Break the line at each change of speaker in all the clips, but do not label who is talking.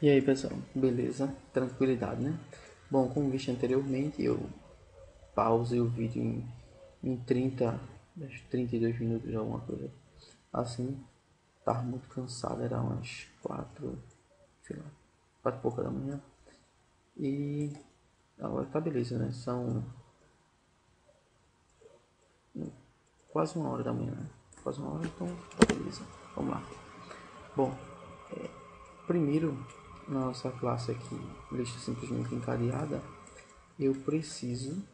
E aí pessoal, beleza? Tranquilidade, né? Bom, como visto anteriormente, eu pausei o vídeo em 32 minutos, alguma coisa assim. Tava muito cansado, era umas 4, sei lá, 4 e pouca da manhã. E agora tá beleza, né? São quase 1 hora da manhã, né? Quase 1 hora, então tá beleza. Vamos lá. Bom, primeiro, na nossa classe aqui, lista simplesmente encadeada, eu preciso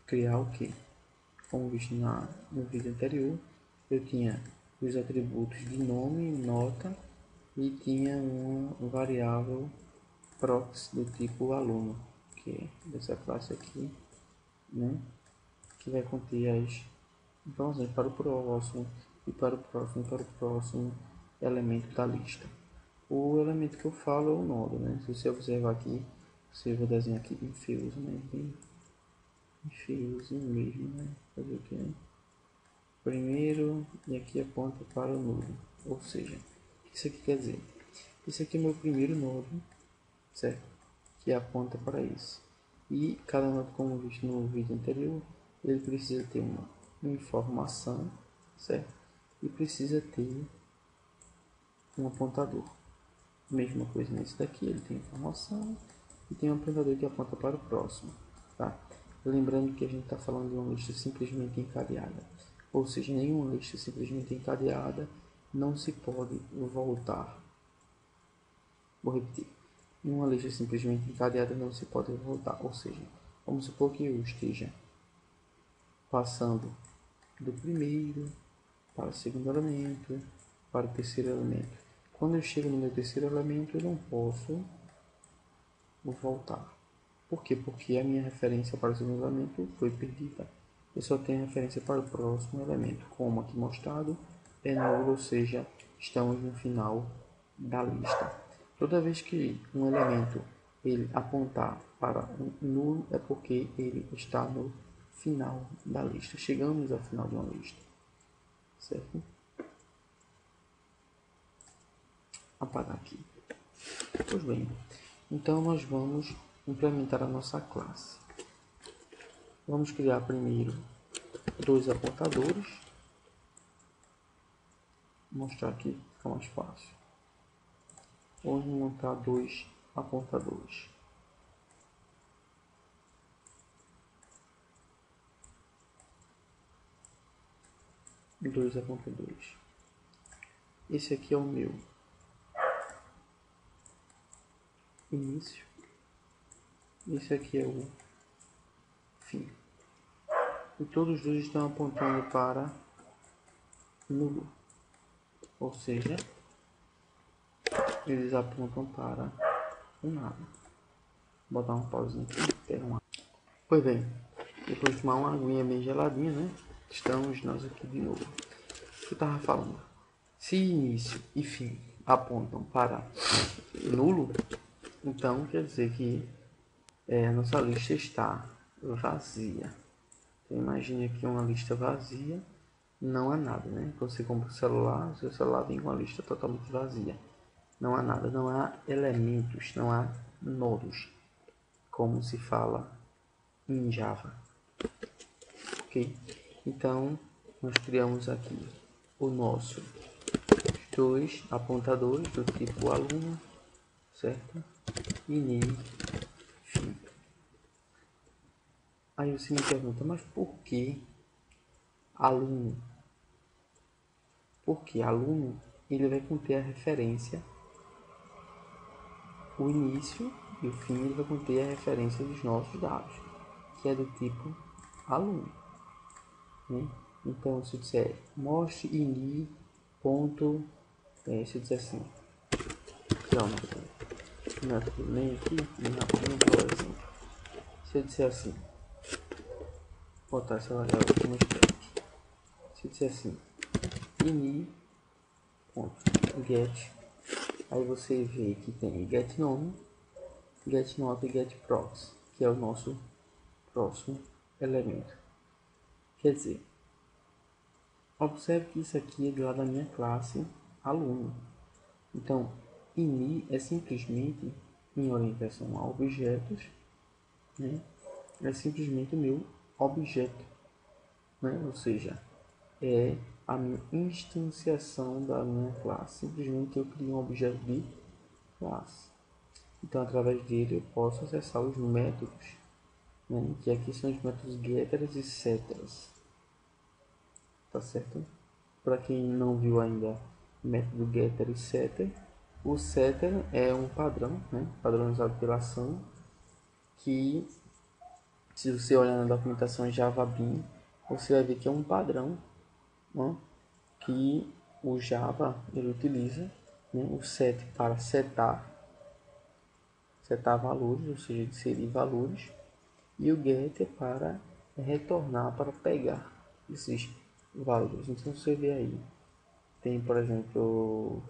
criar o que? Como visto no vídeo anterior, eu tinha os atributos de nome, nota e tinha uma variável prox do tipo aluno, que é dessa classe aqui, né? Que vai conter as informações para o próximo e para o próximo elemento da lista. O elemento que eu falo é o nodo, né? Se você observar aqui, você vai desenhar aqui bem feioso, né? Bem feiozinho mesmo, né? Fazer o que, né? Primeiro, e aqui aponta para o nodo, ou seja, o que isso aqui quer dizer? Esse aqui é meu primeiro nodo, certo? Que aponta para isso. E cada nodo, como visto no vídeo anterior, ele precisa ter uma informação, certo? E precisa ter um apontador. Mesma coisa nesse daqui, ele tem informação e tem um apontador que aponta para o próximo, tá? Lembrando que a gente está falando de uma lista simplesmente encadeada, ou seja, nenhuma lista simplesmente encadeada não se pode voltar. Vou repetir, uma lista simplesmente encadeada não se pode voltar, ou seja, vamos supor que eu esteja passando do primeiro para o segundo elemento, para o terceiro elemento. Quando eu chego no meu terceiro elemento, eu não posso voltar. Por quê? Porque a minha referência para o segundo elemento foi perdida. Eu só tenho referência para o próximo elemento, como aqui mostrado, é nulo, ou seja, estamos no final da lista. Toda vez que um elemento ele apontar para um nulo, é porque ele está no final da lista. Chegamos ao final de uma lista, certo? Apagar aqui. Pois bem, então nós vamos implementar a nossa classe. Vamos criar primeiro dois apontadores. Vou mostrar aqui, fica mais fácil. Vamos montar dois apontadores. Dois apontadores. Esse aqui é o meu início. Esse aqui é o fim. E todos os dois estão apontando para nulo. Ou seja, eles apontam para um nada. Vou botar uma pausinha aqui. Pois bem, depois de tomar uma aguinha bem geladinha, né? Estamos nós aqui de novo. O que eu estava falando? Se início e fim apontam para nulo, então quer dizer que a nossa lista está vazia. Então, imagine aqui uma lista vazia, não há nada, né? Você compra o celular, seu celular vem com uma lista totalmente vazia. Não há nada, não há elementos, não há nodos, como se fala em Java. Ok? Então, nós criamos aqui o nosso dois apontadores do tipo aluno, certo? E name, fim. Aí você me pergunta, mas por que aluno? Porque aluno ele vai conter a referência, o início e o fim ele vai conter a referência dos nossos dados, que é do tipo aluno, né? Então se eu disser mostre ini ponto, se eu disser assim, não é nem aqui, nem na assim. Se eu disser assim, botar essa variável como stack. Se eu disser assim, ini ponto get, aí você vê que tem get nome, get nota e get prox, que é o nosso próximo elemento. Quer dizer, observe que isso aqui é do lado da minha classe aluno. Então, ini é simplesmente, em orientação a objetos, né? É simplesmente o meu objeto, né? Ou seja, é a minha instanciação da minha classe. Simplesmente eu crio um objeto de classe. Então, através dele, eu posso acessar os métodos, né? Que aqui são os métodos getters e setters. Tá certo? Para quem não viu ainda o método getter e setter, o setter é um padrão, né? Padronizado pela ação, que se você olhar na documentação Java Bean, você vai ver que é um padrão, né? Que o Java ele utiliza, né? O set para setar valores, ou seja, inserir valores, e o get para retornar, para pegar esses valores. Então você vê aí, tem por exemplo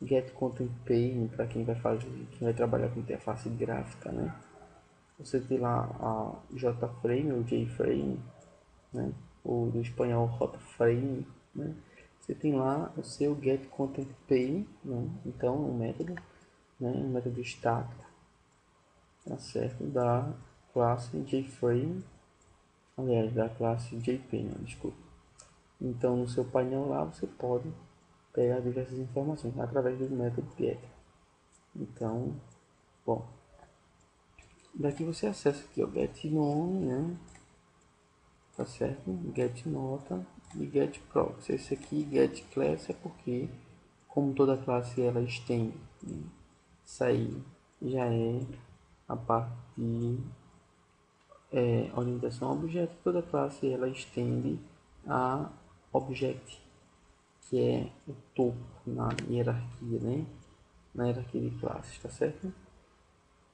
get content pane para quem vai trabalhar com interface gráfica, né? Você tem lá a JFrame ou JFrame, né? Ou do espanhol HotFrame, né? Você tem lá o seu get content pane, né? Então um método, né? Um método estático, tá certo? Da classe JFrame, aliás, da classe JPane, desculpa. Então no seu painel lá você pode pegar diversas informações através do método get. Então, bom, daqui você acessa aqui o get nome, né? Tá certo? Get nota e get proxy. Esse aqui, get class, é porque, como toda classe ela estende, né? Isso aí já é a parte de orientação a objeto. Toda classe ela estende a object, que é o topo na hierarquia, né? Na hierarquia de classes, tá certo?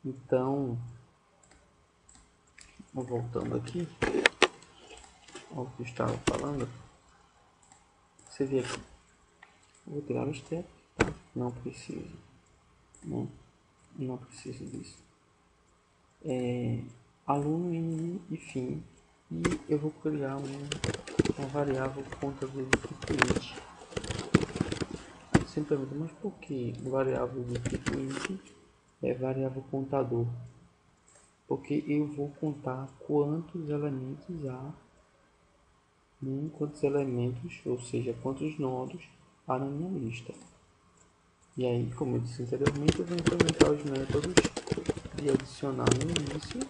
Então, voltando aqui ao que eu estava falando, você vê aqui, vou tirar o step, tá? Não preciso, né? Não preciso disso. Aluno e fim, e eu vou criar uma variável contador de tipo int. Você me pergunta, mas por que variável de tipo int é variável contador? Porque eu vou contar quantos elementos há, né? Quantos elementos, ou seja, quantos nodos há na minha lista. E aí, como eu disse anteriormente, eu vou implementar os métodos de adicionar no início,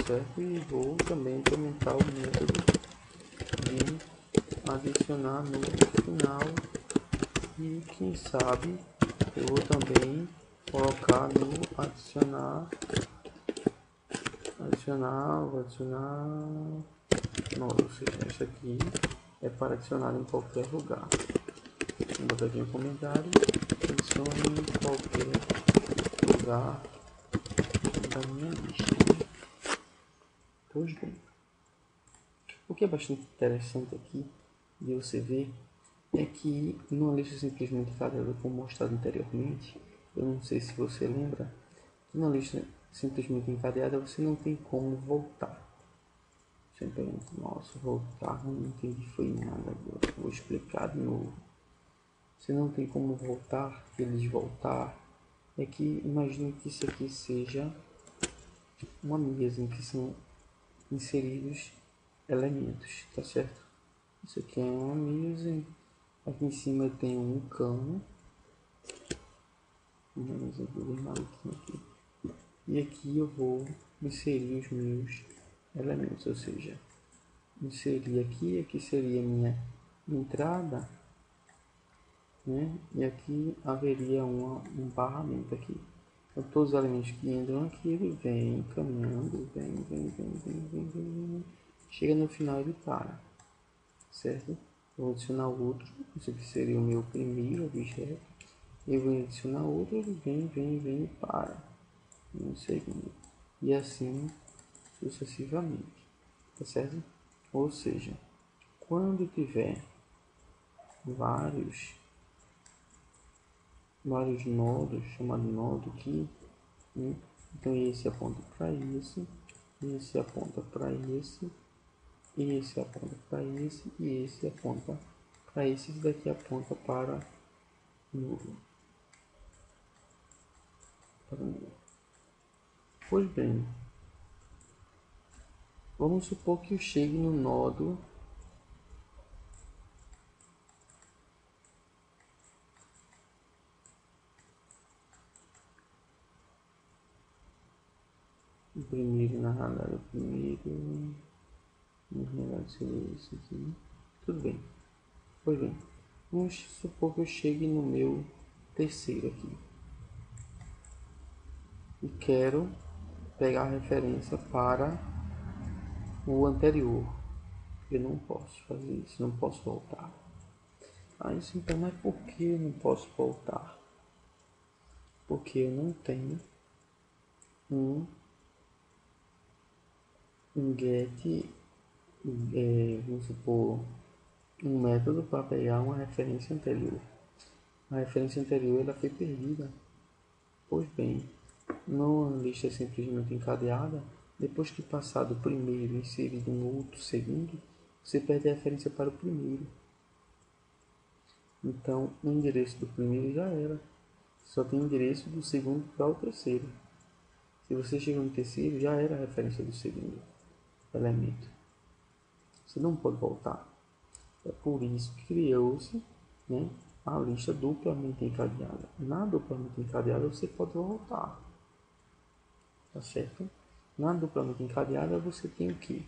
certo? E vou também implementar o método de adicionar no final. E quem sabe eu vou também colocar no adicionar nodo, ou seja, isso aqui é para adicionar em qualquer lugar. Vou botar aqui um comentário, adicione em qualquer lugar da minha lista. Pois bem, o que é bastante interessante aqui de você ver é que numa lista simplesmente encadeada, como mostrado anteriormente, eu não sei se você lembra, que na lista simplesmente encadeada você não tem como voltar. Você pergunta, nossa, voltar, não entendi, foi nada agora, vou explicar de novo. Você não tem como voltar, eles voltar, é que imagine que isso aqui seja uma mesa em que são inseridos elementos, tá certo? Isso aqui é uma mesa, aqui em cima eu tenho um cano, aqui. E aqui eu vou inserir os meus elementos, ou seja, inserir aqui seria minha entrada, né? E aqui haveria um barramento aqui. Então todos os elementos que entram aqui, ele vem caminhando, vem, chega no final ele para, certo? Eu vou adicionar outro, isso aqui seria o meu primeiro objeto. Eu vou adicionar outro, ele vem e para no segundo, e assim sucessivamente, tá certo? Ou seja, quando tiver vários nodos, chamado nodo aqui, né? Então esse aponta para esse aponta para esse aponta para e esse aponta para esse daqui aponta para novo. para o meio. Pois bem, vamos supor que eu chegue no nodo o primeiro, na realidade, o primeiro, na realidade seria isso aqui. Tudo bem. Pois bem, vamos supor que eu chegue no meu terceiro aqui e quero pegar a referência para o anterior. Eu não posso fazer isso, não posso voltar. Isso então, mas por que eu não posso voltar? Porque eu não tenho um get, vamos supor, um método para pegar uma referência anterior. A referência anterior ela foi perdida. Pois bem, numa lista simplesmente encadeada, depois que passar do primeiro e inserido um outro segundo, você perde a referência para o primeiro. Então, o endereço do primeiro já era. Só tem endereço do segundo para o terceiro. Se você chega no terceiro, já era a referência do segundo elemento. Você não pode voltar. É por isso que criou-se, né, a lista duplamente encadeada. Na duplamente encadeada você pode voltar. Tá certo? Na duplamente encadeada você tem o que?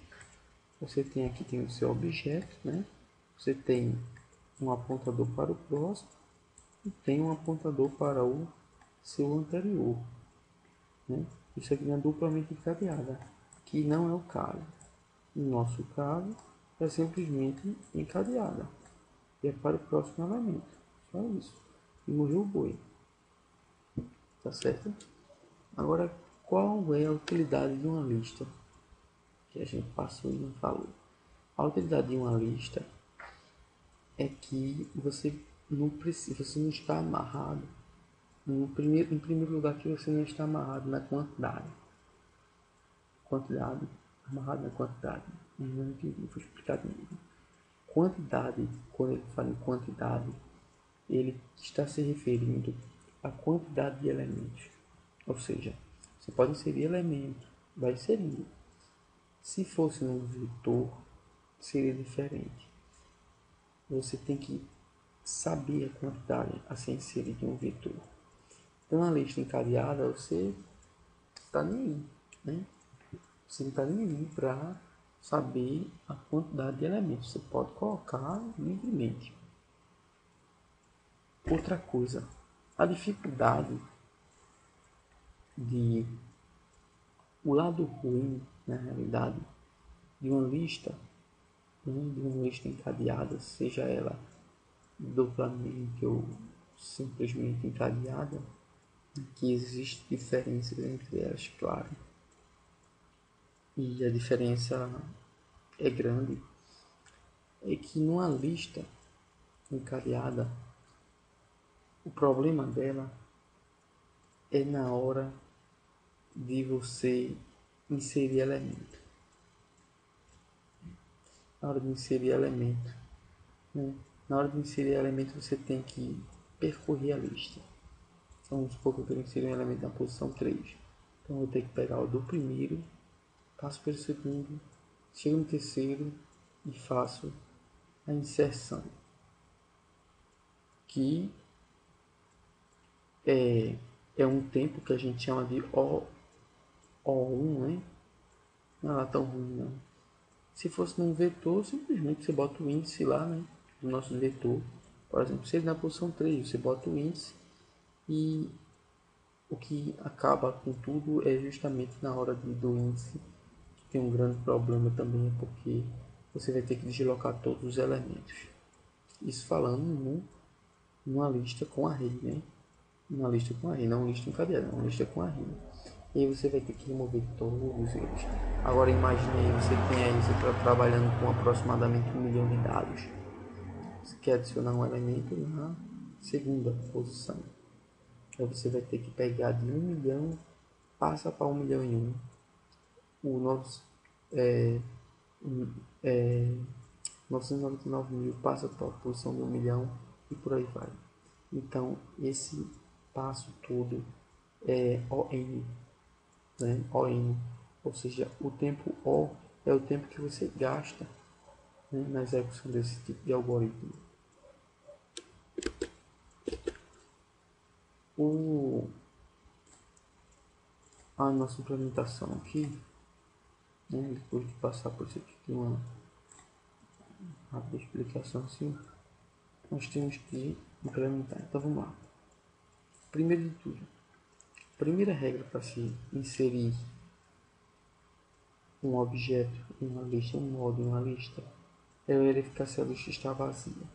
Você tem aqui tem o seu objeto, né? Você tem um apontador para o próximo e tem um apontador para o seu anterior, né? Isso aqui é duplamente encadeada, que não é o caso. No nosso caso, é simplesmente encadeada. E é para o próximo elemento. Só isso. E morreu o boi. Tá certo? Agora, qual é a utilidade de uma lista? Que a gente passou e não falou. A utilidade de uma lista é que você não precisa, você não está amarrado. Em primeiro lugar, que você não está amarrado na quantidade. Amarrado na quantidade. Não entendi, vou explicar de novo. Quantidade, quando ele fala em quantidade, ele está se referindo à quantidade de elementos. Ou seja, você pode inserir elemento, vai inserindo. Se fosse um vetor, seria diferente. Você tem que saber a quantidade a ser inserida em um vetor. Então, na lista encadeada, você está nem aí, né? Você não está nem aí para saber a quantidade de elementos. Você pode colocar livremente. Outra coisa, a dificuldade de o lado ruim, na realidade, de uma lista, né, de uma lista encadeada, seja ela duplamente ou simplesmente encadeada, que existe diferenças entre elas, claro. E a diferença é grande, é que numa lista encadeada, o problema dela é na hora de você inserir elemento. Na hora de inserir elemento, né? Na hora de inserir elemento, você tem que percorrer a lista. Então, vamos supor que eu quero inserir um elemento na posição 3. Então, eu vou ter que pegar o do primeiro, passo pelo segundo, chego no terceiro e faço a inserção, que é um tempo que a gente chama de O1, né? Não é tão ruim, não. Se fosse num vetor, simplesmente você bota o índice lá, né, do nosso vetor. Por exemplo, se ele na posição 3, você bota o índice e o que acaba com tudo é justamente na hora do índice, que tem um grande problema também, é porque você vai ter que deslocar todos os elementos. Isso falando numa lista com array, né? Uma lista com array, não uma lista encadeada, uma lista com array. E aí você vai ter que remover todos eles. Agora imagine aí, você tem aí, você está trabalhando com aproximadamente 1 milhão de dados. Você quer adicionar um elemento na segunda posição. Aí você vai ter que pegar de 1 milhão, passa para 1 milhão e 1. O nosso 999 mil passa para a posição de 1 milhão e por aí vai. Então esse passo todo é ON, né? ON, ou seja, o tempo O é o tempo que você gasta, né, na execução desse tipo de algoritmo. A nossa implementação aqui, né, depois de passar por isso aqui de uma rápida explicação assim, nós temos que implementar. Então vamos lá. Primeiro de tudo, a primeira regra para se inserir um objeto em uma lista, um modo em uma lista, é verificar se a lista está vazia.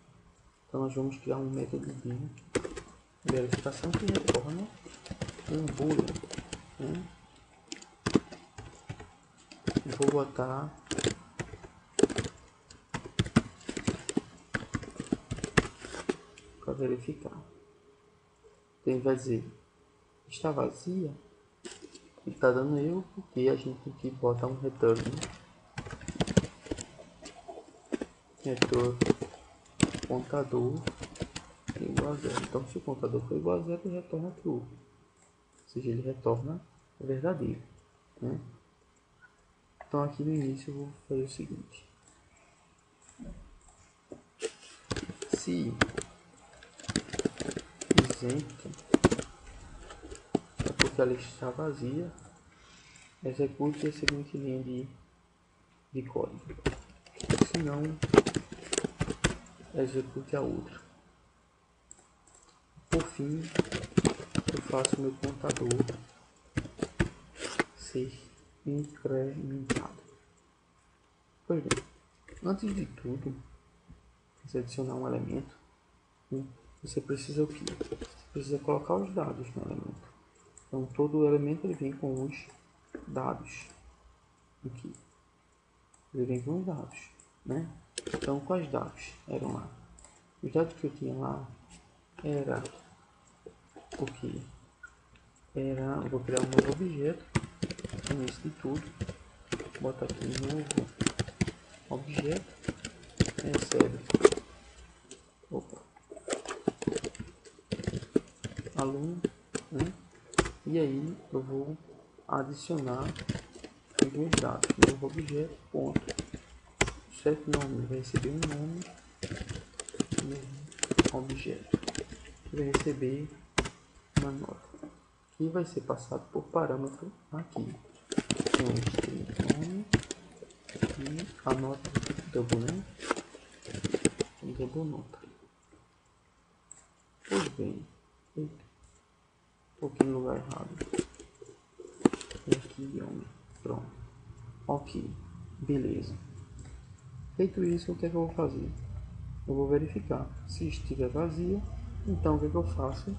Então nós vamos criar um método de verificação que retorna um boolean, né? Vou botar para verificar. Então ele vai dizer está vazia, ele está dando erro porque a gente tem que botar um return, contador igual a zero. Então se o contador for igual a zero, ele retorna true, ou seja, ele retorna verdadeiro, né? Então aqui no início eu vou fazer o seguinte: se isento é porque a lista está vazia, execute a seguinte linha de código. Se não, execute a outra. Por fim, eu faço meu contador ser incrementado. Pois bem, antes de tudo, você adicionar um elemento, né, você precisa o quê? Você precisa colocar os dados no elemento. Então todo elemento ele vem com os dados aqui. Ele vem com os dados, né? Então quais dados eram lá? Os dados que eu tinha lá era o que? Eu vou criar um novo objeto, no início de tudo, botar aqui novo objeto, recebe, aluno, né? E aí eu vou adicionar os meus dados, novo objeto, ponto, certo nome, vai receber um nome, novo objeto, vai receber uma nota, que vai ser passado por parâmetro aqui. Então, nome e a nota double, né? Double nota. Pois bem, um pouquinho no lugar errado. Aqui, homem. Pronto. Ok. Beleza. Feito isso, o que é que eu vou fazer? Eu vou verificar. Se estiver vazia, então o que é que eu faço?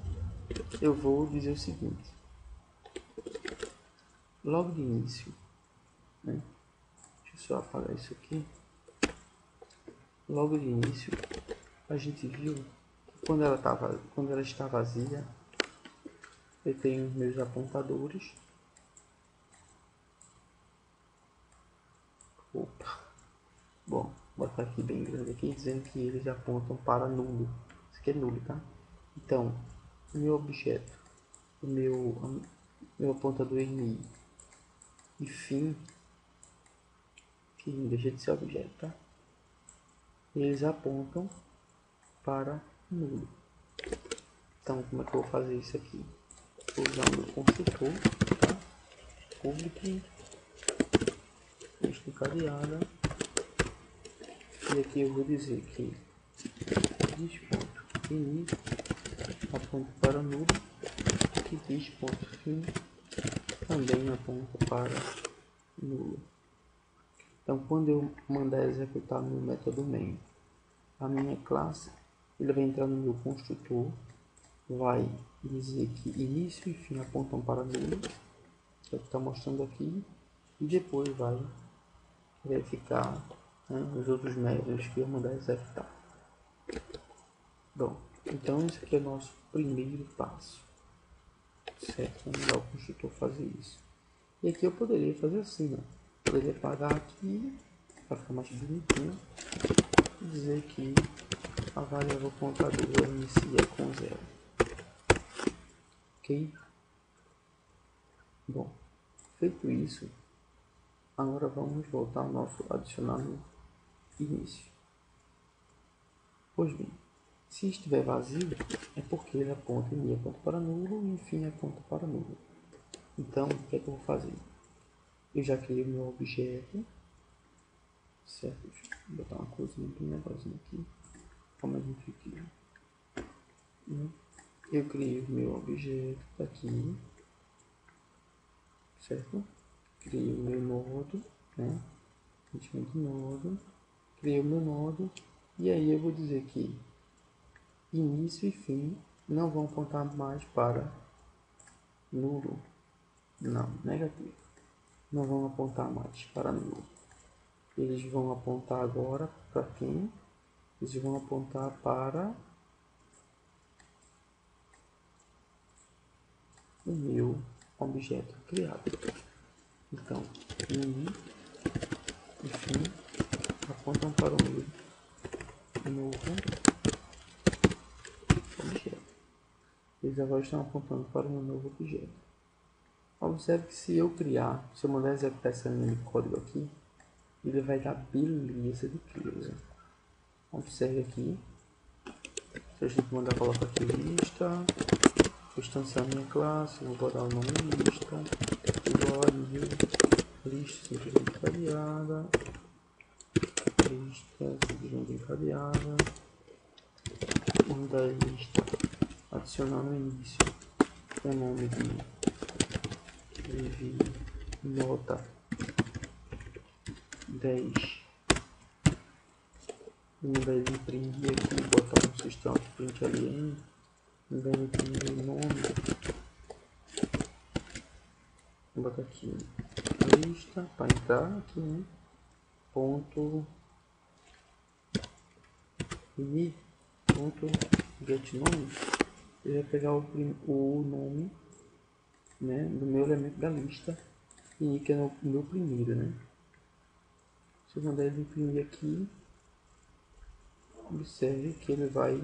Eu vou dizer o seguinte: logo de início, né? Deixa eu só apagar isso aqui. Logo de início, a gente viu que quando ela está vazia, eu tenho meus apontadores. Opa. Bom, vou botar aqui bem grande aqui, dizendo que eles apontam para nulo. Isso aqui é nulo, tá? Então, meu objeto, o meu apontador ini e fim, que não deixa de ser objeto, tá? Eles apontam para nulo. Então, como é que eu vou fazer isso aqui? Vou usar o meu construtor, tá? Public, lista encadeada, e aqui eu vou dizer que this.ini aponta para nulo, e this.fim também aponta para nulo. Então, quando eu mandar executar meu método main, a minha classe, ele vai entrar no meu construtor, vai dizer que início e fim apontam para nulo, que é o que está mostrando aqui, e depois vai verificar, né, os outros métodos que eu mandar executar. Bom, então esse aqui é o nosso primeiro passo, certo? Vamos mandar o construtor fazer isso. E aqui eu poderia fazer assim, né? Poderia apagar aqui para ficar mais bonitinho e dizer que a variável contador inicia com 0. Ok? Bom, feito isso, agora vamos voltar ao nosso adicionar no início. Pois bem, se estiver vazio, é porque ele aponta ini aponta para nulo e enfim aponta para nulo. Então, o que é que eu vou fazer? Eu já criei o meu objeto, certo? Deixa eu botar uma coisinha bem legalzinha aqui, como a gente cria. Eu criei o meu objeto aqui, certo? Criei o meu nodo, né? A gente chama de nodo. Criei o meu nodo e aí eu vou dizer que início e fim não vão apontar mais para nulo. Não, negativo. Não vão apontar mais para nulo. Eles vão apontar agora para quem? Eles vão apontar para o meu objeto criado. Então, ini e fim apontam para o meu novo objeto. Eles agora estão apontando para o meu novo objeto. Observe que se eu mandar executar essa linha de código aqui, ele vai dar beleza de coisa. Observe aqui. Se a gente mandar colocar aqui lista, instanciar minha classe, vou botar o nome lista, igual a new, lista simplesmente encadeada, lista simplesmente encadeada, mandar lista, adicionar no início o nome de nota 10. Mandar ele imprimir aqui, botar um sistema de print ln, mandar ele imprimir o nome, vou botar aqui lista para entrar aqui, né? Ponto ini ponto get nome. Ele vai pegar o nome, né, do meu elemento da lista ini, que é o meu primeiro, né? Se eu mandar ele imprimir aqui, observe que ele vai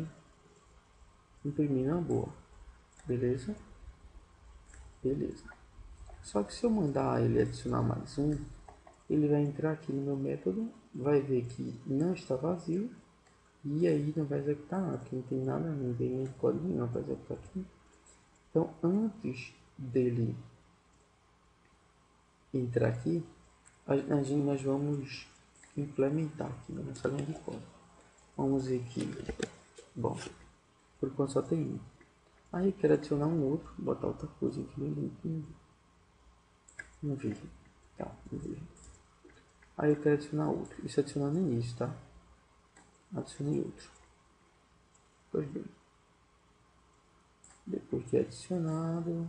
imprimir na boa, beleza? Beleza. Só que se eu mandar ele adicionar mais um, ele vai entrar aqui no meu método, vai ver que não está vazio e aí não vai executar nada, porque não tem nada, não tem nem código nenhum para executar aqui. Então, antes dele entrar aqui, nós vamos implementar aqui na nossa linha de código. Vamos ver que, bom, por enquanto só tem um. Aí eu quero adicionar um outro, botar outra coisa aqui no vídeo. Tá, no vídeo. Aí eu quero adicionar outro. Isso adicionar no início, tá? Adicionei outro. Pois bem. Depois de adicionado,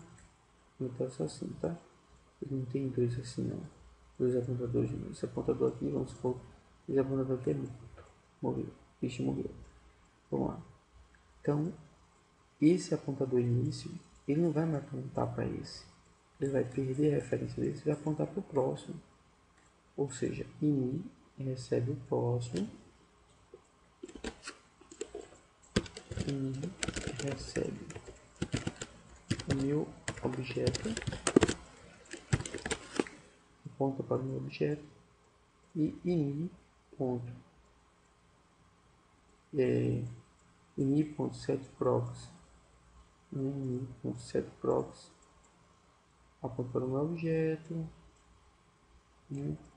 eu faço assim, tá? Ele não tem dois assim não. Dois apontadores. Esse apontador aqui, vamos supor, esse apontador aqui é morto. Morreu. Bicho morreu. Vamos lá. Então, esse apontador início, ele não vai mais apontar para esse. Ele vai perder a referência desse e vai apontar para o próximo. Ou seja, ini recebe o próximo. Ini recebe o meu objeto. Aponta para o meu objeto. E ini ponto. ini.setProx. ini.setProx. Aponta para o meu objeto. Ini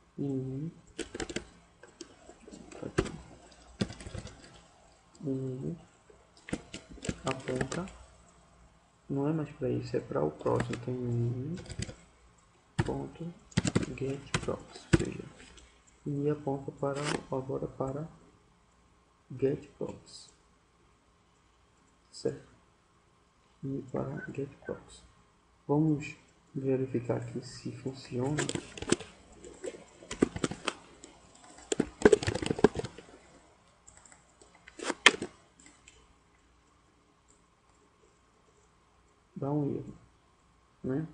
aponta, não é mais para isso, é para o próximo. Então ini.getProx, ou seja, ini aponta para agora para getProx, certo? Ini para getProx. Vamos verificar aqui se funciona. Dá um erro, né?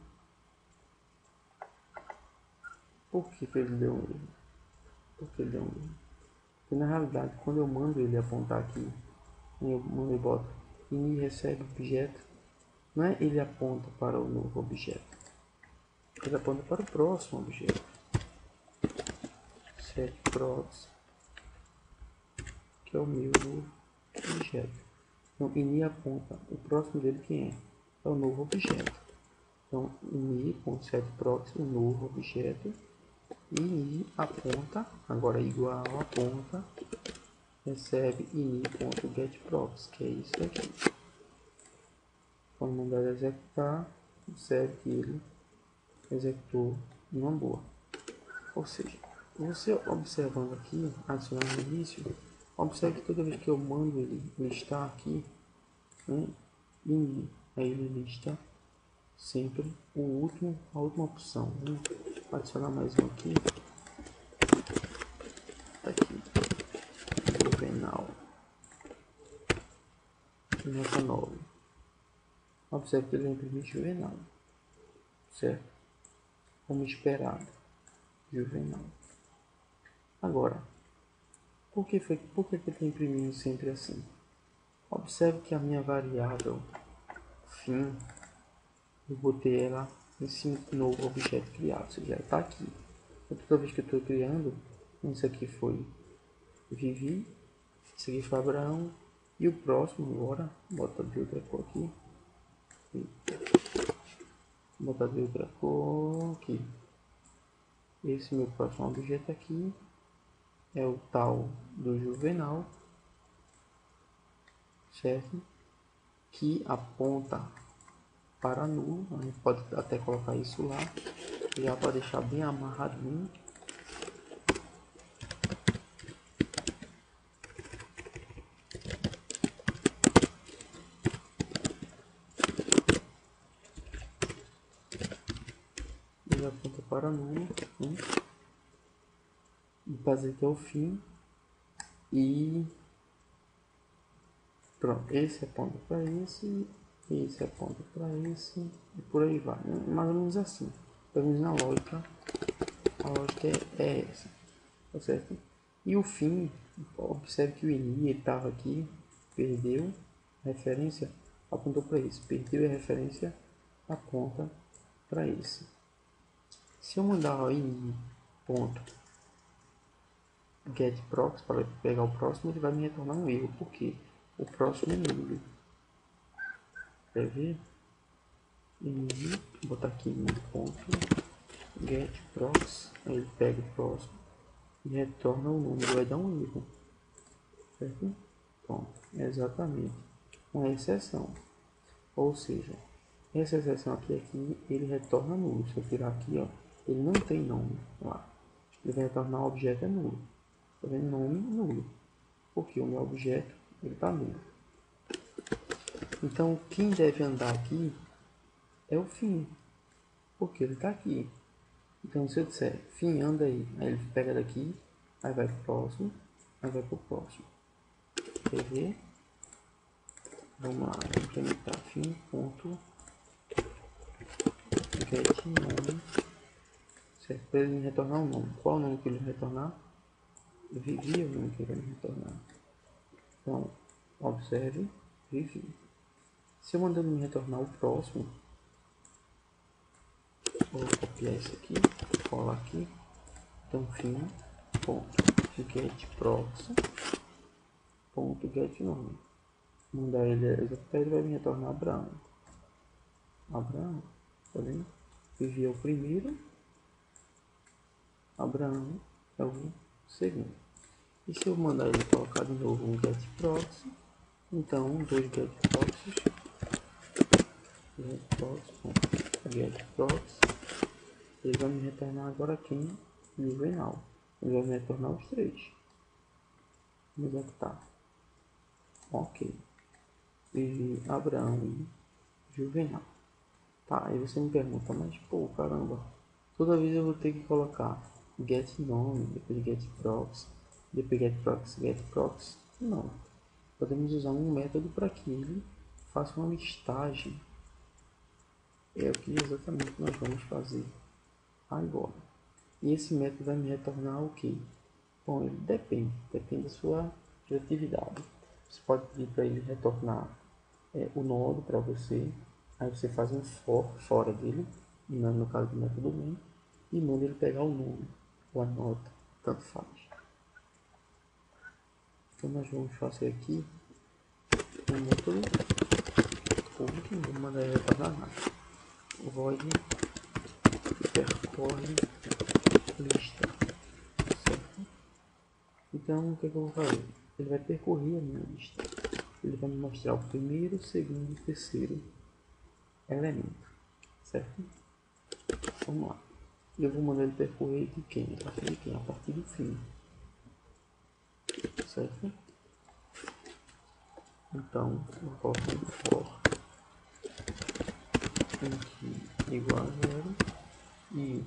Por que ele deu um erro? Porque ele deu um erro? Porque na realidade, quando eu mando ele apontar aqui, eu mando e boto ini recebe objeto, não é ele aponta para o novo objeto. ele aponta para o próximo objeto. setProx, que é o meu novo objeto. Então, ini aponta o próximo dele, quem é? É o novo objeto. Então, ini.setProx, o novo objeto, e ini aponta, agora igual aponta, recebe ini.getProx, que é isso aqui. Quando mandar executar, observe que ele executou uma boa. Ou seja, você observando aqui, adicionar no início, observe que toda vez que eu mando ele listar aqui, né, ini, aí ele lista sempre a última opção. Né? Vou adicionar mais um aqui. Juvenal. Nota 9. Observe que ele imprimir Juvenal. Certo? Como esperado. Juvenal. Agora, por que ele está imprimindo sempre assim? Observe que a minha variável fim, eu botei ela em cima do novo objeto criado, ou seja, está aqui. Toda vez que eu estou criando, isso aqui foi Vivi, isso aqui foi Abraão, e o próximo agora, bota de outra cor aqui, botar de outra cor aqui. Esse meu próximo objeto aqui é o tal do Juvenal, certo? Que aponta para nulo, a gente pode até colocar isso lá, já para deixar bem amarradinho. Ele aponta para nulo, né? E fazer até o fim. E pronto, esse aponta para esse aponta para esse, e por aí vai, né? Mais ou menos assim. Pelo menos na lógica, a lógica é essa, tá certo? E o fim, observe que o ini estava aqui, perdeu a referência, apontou para esse, perdeu a referência, aponta para esse. Se eu mandar o ini ponto getProx para pegar o próximo, ele vai me retornar um erro, porque o próximo é nulo. Quer ver? Ini, botar aqui no ponto getProx, aí ele pega o próximo e retorna o número, vai dar um erro, certo? Bom, exatamente uma exceção, ou seja, essa exceção aqui ele retorna nulo. Se eu tirar aqui, ó, ele não tem nome lá, ele vai retornar o objeto é nulo, tá vendo? Nome nulo, porque o meu objeto ele está nulo. Então quem deve andar aqui é o fim, porque ele está aqui. Então se eu disser fim anda aí ele pega daqui, aí vai pro próximo, aí vai pro próximo. Quer ver? Vamos lá, implementar fim ponto get nome, certo? Para ele retornar um nome. Qual o nome que ele vai retornar? Vivi é o nome que ele vai retornar. Então, observe Vivi. Se eu mandar ele retornar o próximo, vou copiar isso aqui, colar aqui. Então, fim ponto getProx ponto get nome. Mandar ele executar, ele vai me retornar Abraão. Abraão, tá vendo? Vivi é o primeiro, Abraão é o segundo. E se eu mandar ele colocar de novo um getProx, então dois getProx, ele vai me retornar agora quem? Juvenal. Ele vai me retornar os três. Vamos executar. Ok. Vivi, Abraão e Juvenal. Tá, aí você me pergunta, mas pô, caramba, toda vez eu vou ter que colocar get nome, depois getProx, depois getProx. Não. Podemos usar um método para que ele faça uma listagem. É o que exatamente nós vamos fazer agora. E esse método vai me retornar o que? Bom, ele depende da sua criatividade. Você pode pedir para ele retornar o nodo para você. Aí você faz um for fora dele, no caso do método main, e manda ele pegar o nome ou a nota, tanto faz. Então nós vamos fazer aqui um método public, não vou mandar ele para nada. Void percorre lista, certo? Então o que eu vou fazer? Ele vai percorrer a minha lista. Ele vai me mostrar o primeiro, segundo e terceiro elemento, certo? Vamos lá. Eu vou mandar ele percorrer de quem? A partir de quem? A partir do fim, certo? Então eu coloco um for aqui igual a 0 e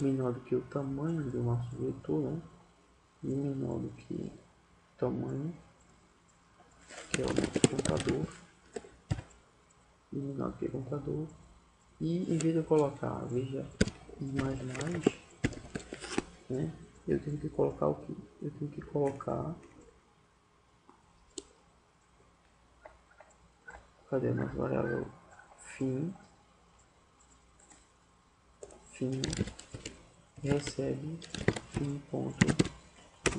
menor do que o tamanho do nosso vetor, né? E menor do que o tamanho, que é o nosso contador, e menor do que o contador. E em vez de eu colocar, veja, e mais, né? Eu tenho que colocar o que? Eu tenho que colocar, cadê a nossa variável fim recebe fim ponto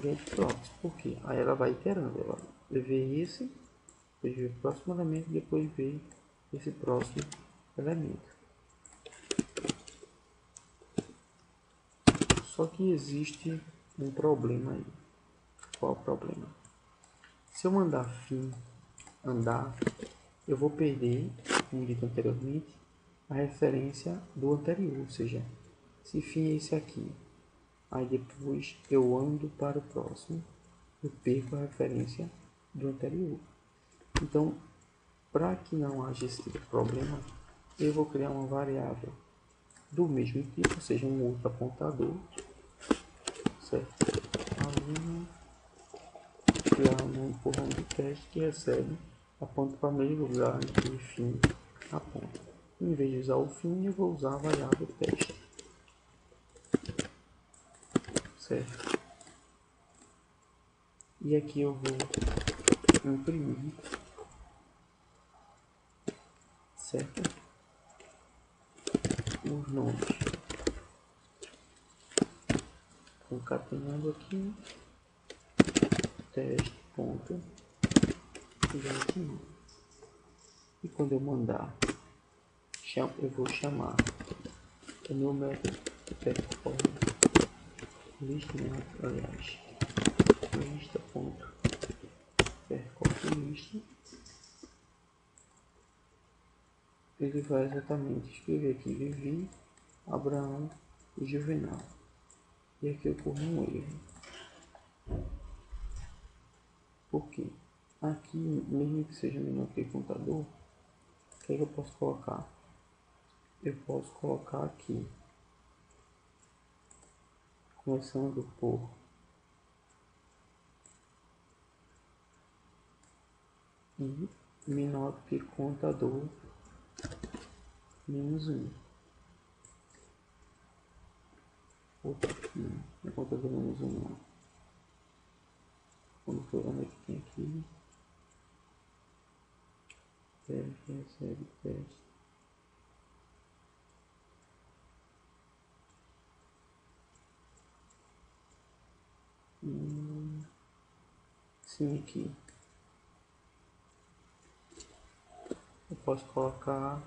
getProps. Por quê? Aí ela vai iterando, ela vê esse, depois vê o próximo elemento, depois vê esse próximo elemento. Só que existe um problema aí. Qual é o problema? Se eu mandar fim andar, eu vou perder, como dito anteriormente, a referência do anterior, ou seja, se fim é esse aqui, aí depois eu ando para o próximo, eu perco a referência do anterior. Então, para que não haja esse tipo de problema, eu vou criar uma variável do mesmo tipo, ou seja, um outro apontador, certo? Ali, criar um empurrão de teste que recebe, aponta para o mesmo lugar em que o fim aponta. Em vez de usar o fim, eu vou usar a variável teste, certo? E aqui eu vou imprimir, certo? Os nomes, concatenando aqui teste.get. E quando eu mandar, eu vou chamar o meu método perform lista, aliás, lista.percorre lista. Ele vai exatamente escrever aqui Vivi, Abraão e Juvenal. E aqui ocorre um erro. Por quê? Aqui, mesmo que seja menor que contador, o que eu posso colocar? Eu posso colocar aqui, começando por i menor que contador menos 1. Outro aqui, é contador menos 1 não. Quando for onde é que tem aqui, teste, recebe teste. Sim, aqui. Eu posso colocar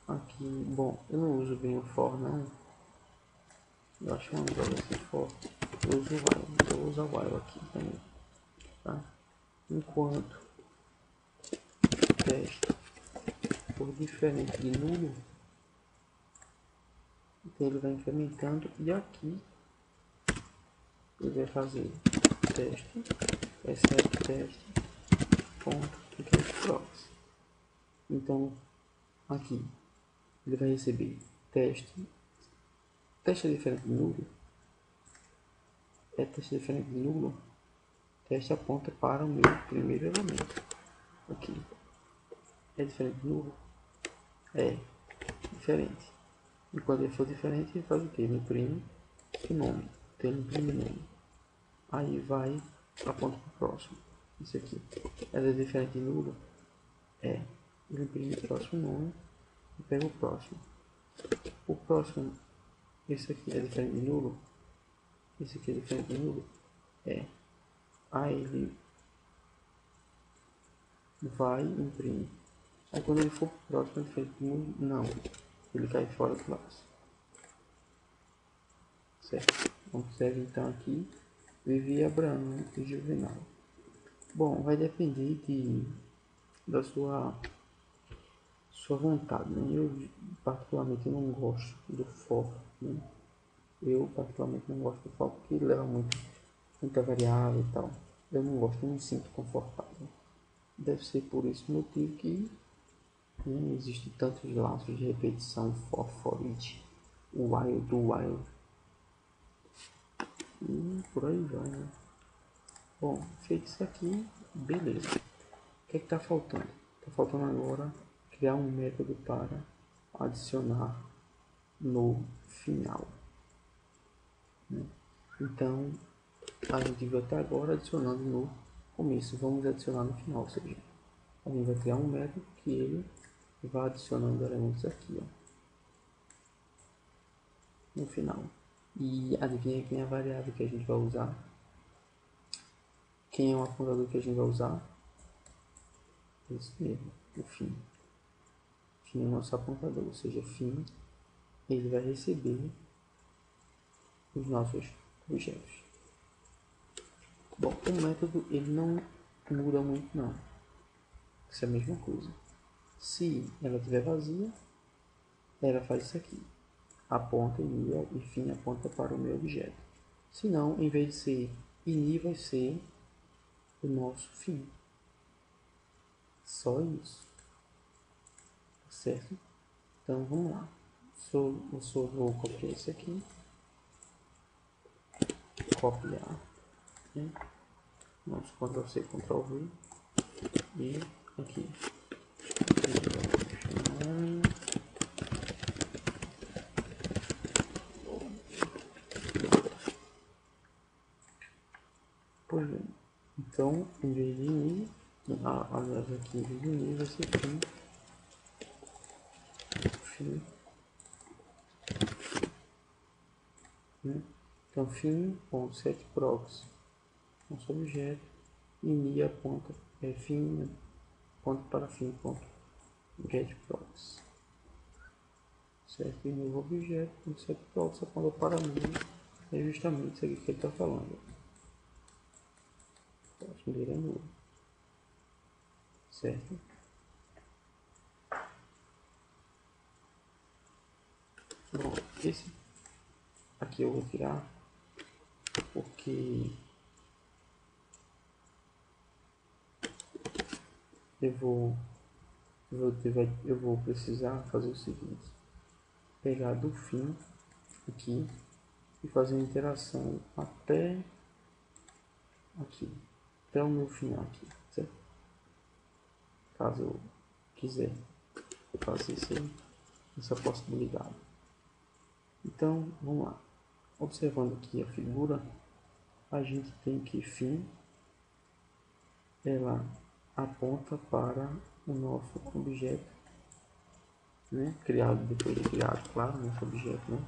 aqui, bom, eu não uso bem o for não. Eu acho uma droga esse for. Eu uso o while, eu vou usar o while aqui também, tá? Enquanto teste for diferente de nulo, então ele vai incrementando e aqui ele vai fazer teste, recebe teste, ponto, getProps. Então aqui ele vai receber teste é diferente de nulo, teste diferente de nulo, teste aponta para o meu primeiro elemento. Aqui é diferente de nulo, é diferente. E quando ele for diferente, ele faz o que? Ele imprime o nome, então ele imprime o nome, aí vai aponta para o próximo. Isso aqui é diferente de nulo, ele imprime o próximo nome e pego o próximo. O próximo, esse aqui é diferente de nulo. Esse aqui é diferente de nulo. Aí ele vai e imprime. Aí quando ele for pro próximo, é diferente de nulo. Não. Ele cai fora do classe. Certo? Observe então aqui. Vivi, Abraão e Juvenal. Bom, vai depender da sua vontade, né? Eu particularmente não gosto do for, né? Eu particularmente não gosto do for porque ele leva muita variável e tal. Eu não gosto, não me sinto confortável. Deve ser por esse motivo que existem tantos laços de repetição, for each, while, do while. E por aí vai, né? Bom, feito isso aqui, beleza. O que é que está faltando? Está faltando agora criar um método para adicionar no final, né? Então, a gente vai até agora adicionando no começo, vamos adicionar no final, ou seja, a gente vai criar um método que ele vai adicionando elementos aqui, ó, no final. E adivinha quem é a variável que a gente vai usar? Quem é o apontador que a gente vai usar? Esse mesmo, o fim. Fim é o nosso apontador, ou seja, fim, ele vai receber os nossos objetos. Bom, o método ele não muda muito não. Isso é a mesma coisa. Se ela estiver vazia, ela faz isso aqui. Aponta ini e fim aponta para o meu objeto. Se não, em vez de ser ini, vai ser o nosso fim. Só isso. Certo? Então vamos lá. Eu vou copiar isso aqui. Copiar. Né? Vamos Ctrl+C, Ctrl+V. E aqui. Pois bem. Então, em vez de ini, aliás, aqui em vez de ini vai ser fim. Fim. Né? Então, fim.setProx, nosso objeto, ini aponta, fim, ponto para fim.getProx. Certo? E novo objeto, setProx aponta para mim, é justamente isso aqui que ele está falando. O próximo dele é nulo. Certo? Bom, esse aqui eu vou tirar porque eu vou precisar fazer o seguinte: pegar do fim aqui e fazer uma interação até aqui, até o meu final aqui, certo? Caso eu quiser fazer essa possibilidade. Então, vamos lá. Observando aqui a figura, a gente tem que fim, ela aponta para o nosso objeto, né? Criado depois de criado, claro, nosso objeto, né?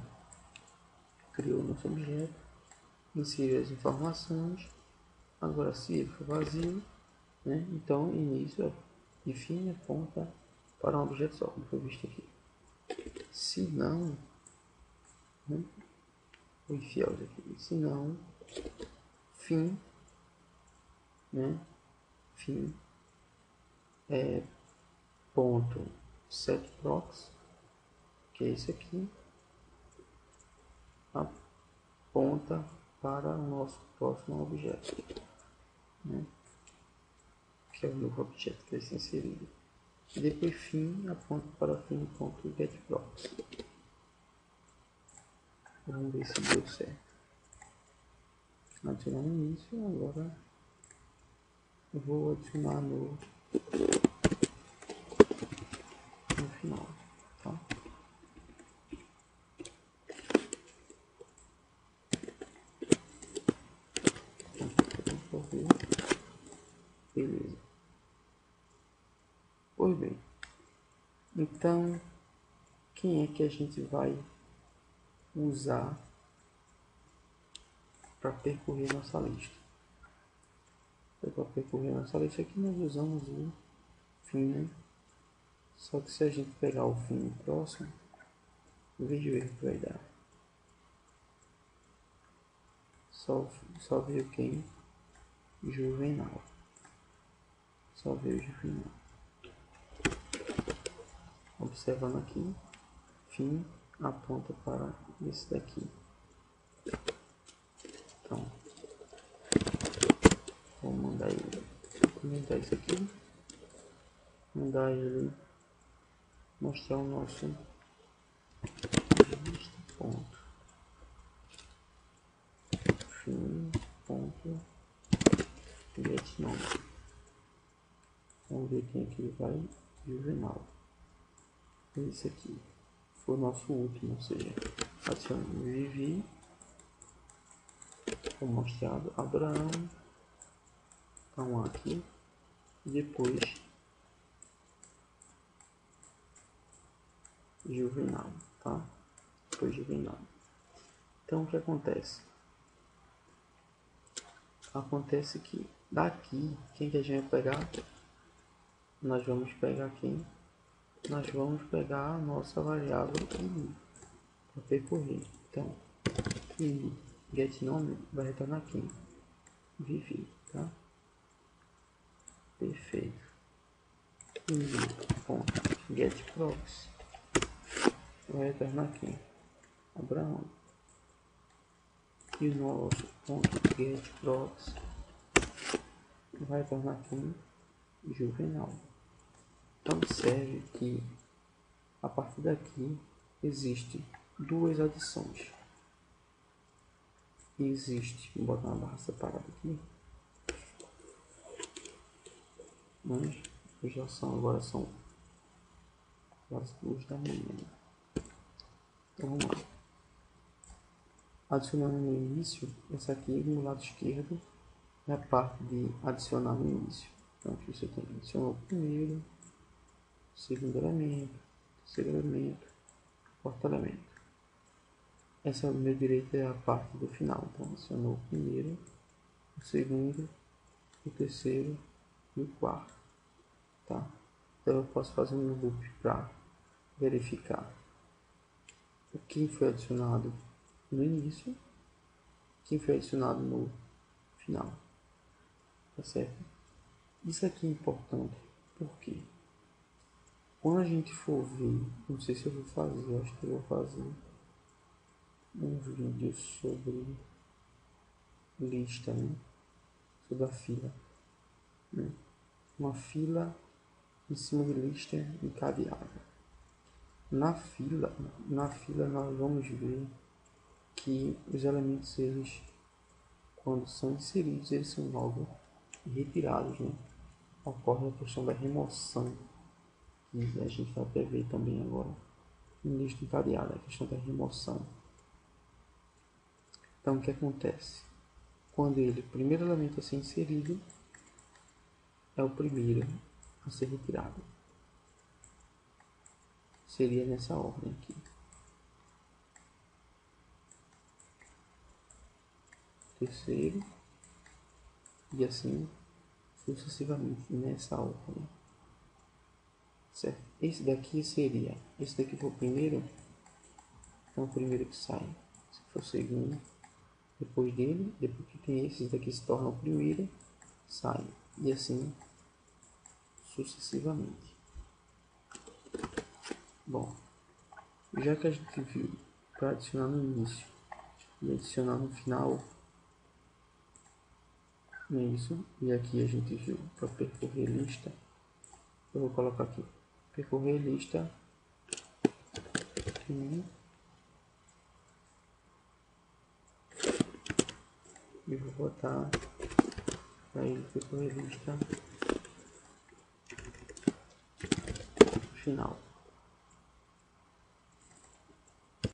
Criou nosso objeto, inseriu as informações. Agora, se ele for vazio, né? Então início e fim aponta para um objeto só, como foi visto aqui. Se não, né? Vou enfiar os aqui. Se não, fim, né? Fim ponto setProx, que é esse aqui, aponta para o nosso próximo objeto, né? Que é o novo objeto que vai ser inserido. E depois fim aponta para fim.getProx. Vamos ver se deu certo. Adicionar no início, agora eu vou adicionar no final, tá? Beleza. Pois bem, então quem é que a gente vai usar para percorrer nossa lista. Para percorrer nossa lista aqui nós usamos o fim, né? Só que se a gente pegar o fim próximo, veja o erro que vai dar. Só veio quem? Juvenal. Só veio Juvenal. Observando aqui, fim aponta para esse daqui. Então, vou mandar ele comentar isso aqui. Mandar ele mostrar o nosso ponto. Fim ponto get nome. Vamos ver quem aqui vai. Juvenal. Esse aqui foi o nosso último, ou seja, adicionamos Vivi, foi mostrado Abraão, então aqui, e depois Juvenal, tá? Depois Juvenal. Então o que acontece? Acontece que daqui, quem que a gente vai pegar? Nós vamos pegar quem? Nós vamos pegar a nossa variável id para percorrer. Então, id get nome vai retornar aqui, Vivi, tá? Perfeito. Id ponto get prox vai retornar aqui, Abraão. E o nosso ponto get prox vai retornar aqui, Juvenal. Então observe que a partir daqui existe duas adições. Vou botar uma barra separada aqui. Mas agora são as 2 da manhã. Então vamos lá. Adicionando no início, essa aqui no lado esquerdo é a parte de adicionar no início. Então aqui você tem adicionar o primeiro, segundo elemento, terceiro elemento, quarto elemento. Essa no meu direito é a parte do final. Então adicionou o primeiro, o segundo, o terceiro e o quarto. Tá? Então eu posso fazer um loop para verificar o que foi adicionado no início, quem foi adicionado no final. Tá certo? Isso aqui é importante porque quando a gente for ver, não sei se eu vou fazer, acho que eu vou fazer um vídeo sobre lista, né? Sobre a fila, né? Uma fila em cima de lista encadeada. Na fila nós vamos ver que os elementos, eles, quando são inseridos, eles são logo retirados, né? Ocorre a questão da remoção, que a gente vai até ver também agora em lista encadeada, a questão da remoção. Então o que acontece? Quando o primeiro elemento a ser inserido é o primeiro a ser retirado. Seria nessa ordem aqui. Terceiro e assim sucessivamente nessa ordem. Certo? Esse daqui foi o primeiro, então o primeiro que sai. Esse foi o segundo. Depois dele, depois que tem esses daqui se torna o primeiro, sai. E assim sucessivamente. Bom, já que a gente viu para adicionar no início e adicionar no final, não é isso? E aqui a gente viu para percorrer lista, eu vou colocar aqui, percorrer lista e vou botar para ele percorrer lista final.